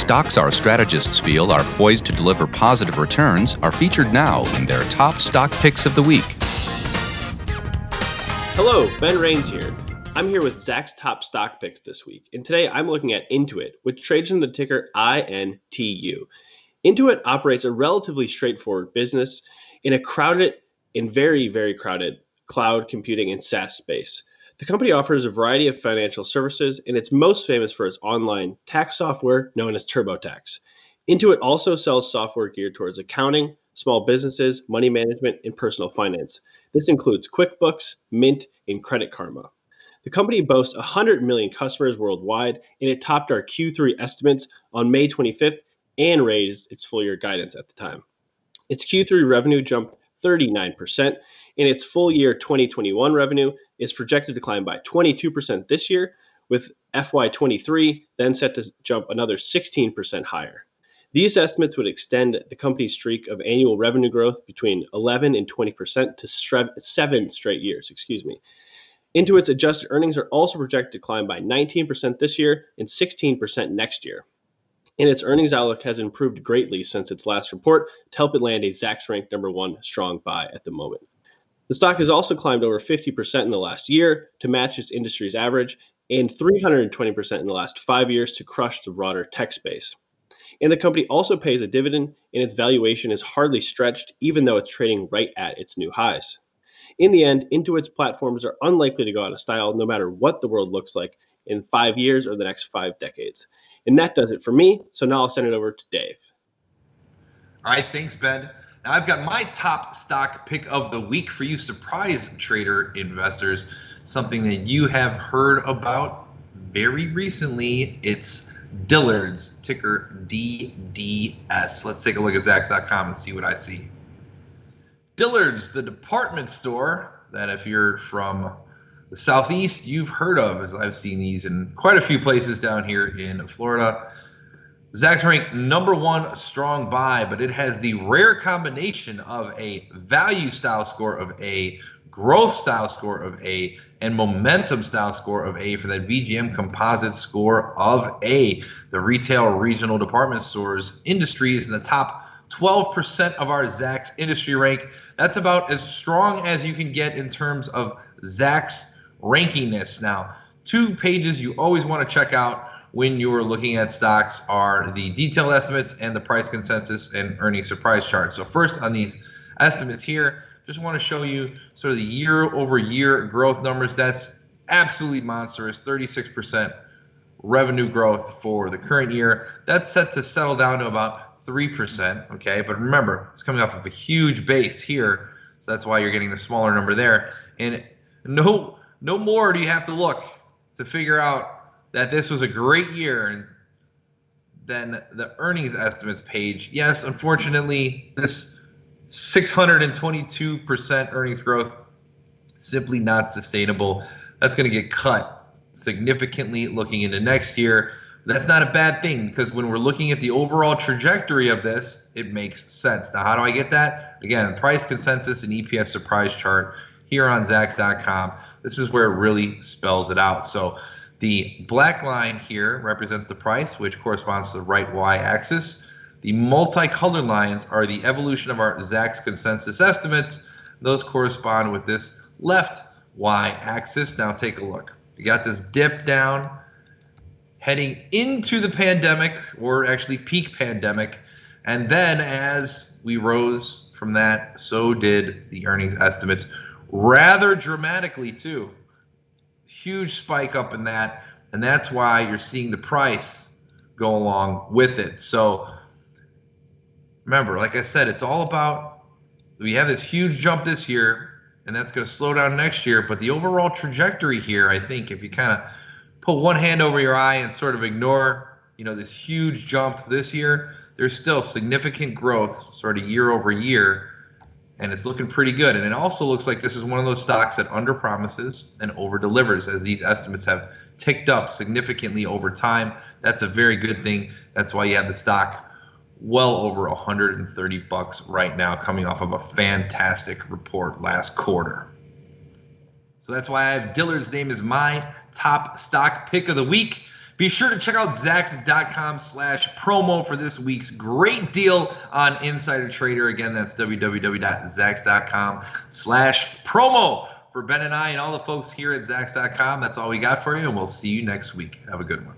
Stocks our strategists feel are poised to deliver positive returns are featured now in their top stock picks of the week. Hello, Ben Rains here. I'm here with Zacks top stock picks this week, and today I'm looking at Intuit, which trades in the ticker INTU. Intuit operates a relatively straightforward business in a crowded and very, very crowded cloud computing and SaaS space. The company offers a variety of financial services, and it's most famous for its online tax software known as TurboTax. Intuit also sells software geared towards accounting, small businesses, money management, and personal finance. This includes QuickBooks, Mint, and Credit Karma. The company boasts 100 million customers worldwide, and it topped our Q3 estimates on May 25th and raised its full year guidance at the time. Its Q3 revenue jumped 39%, and its full year 2021 revenue is projected to climb by 22% this year, with FY23 then set to jump another 16% higher. These estimates would extend the company's streak of annual revenue growth between 11 and 20% to 7 straight years. Intuit's adjusted earnings are also projected to climb by 19% this year and 16% next year. And its earnings outlook has improved greatly since its last report to help it land a Zacks ranked number one strong buy at the moment. The stock has also climbed over 50% in the last year to match its industry's average and 320% in the last 5 years to crush the broader tech space. And the company also pays a dividend, and its valuation is hardly stretched, even though it's trading right at its new highs. In the end, Intuit's platforms are unlikely to go out of style no matter what the world looks like in 5 years or the next 5 decades. And that does it for me. So now I'll send it over to Dave. All right, thanks, Ben. Now I've got my top stock pick of the week for you surprise trader investors, something that you have heard about very recently. It's Dillard's, ticker DDS. Let's take a look at Zacks.com and see what I see. Dillard's, the department store that if you're from the Southeast, you've heard of, as I've seen these in quite a few places down here in Florida. Zacks ranked number one strong buy, but it has the rare combination of a value style score of A, growth style score of A, and momentum style score of A for that VGM composite score of A. The retail regional department stores industry is in the top 12% of our Zacks industry rank. That's about as strong as you can get in terms of Zacks rankiness. Now, 2 pages you always want to check out when you're looking at stocks are the detailed estimates and the price consensus and earnings surprise chart. So first on these estimates here, just want to show you sort of the year over year growth numbers. That's absolutely monstrous, 36% revenue growth for the current year. That's set to settle down to about 3%, okay? But remember, it's coming off of a huge base here, so that's why you're getting the smaller number there. And no more do you have to look to figure out that this was a great year than the earnings estimates page. Yes, unfortunately, this 622% earnings growth, simply not sustainable. That's going to get cut significantly looking into next year. That's not a bad thing because when we're looking at the overall trajectory of this, it makes sense. Now, how do I get that? Again, price consensus and EPS surprise chart here on Zacks.com. This is where it really spells it out. So the black line here represents the price, which corresponds to the right y-axis. The multicolored lines are the evolution of our Zacks consensus estimates. Those correspond with this left y-axis. Now take a look. You got this dip down heading into the pandemic, or actually peak pandemic. And then as we rose from that, so did the earnings estimates. Rather dramatically too. Huge spike up in that, and that's why you're seeing the price go along with it. So remember, like I said, it's all about, we have this huge jump this year, and that's going to slow down next year, but the overall trajectory here, I think, if you kind of put one hand over your eye and sort of ignore, this huge jump this year, there's still significant growth sort of year over year. And it's looking pretty good. And it also looks like this is one of those stocks that under-promises and over-delivers, as these estimates have ticked up significantly over time. That's a very good thing. That's why you have the stock well over $130 right now, coming off of a fantastic report last quarter. So that's why I have Dillard's name as my top stock pick of the week. Be sure to check out Zacks.com/promo for this week's great deal on Insider Trader. Again, that's www.Zacks.com/promo. For Ben and I and all the folks here at Zacks.com, that's all we got for you, and we'll see you next week. Have a good one.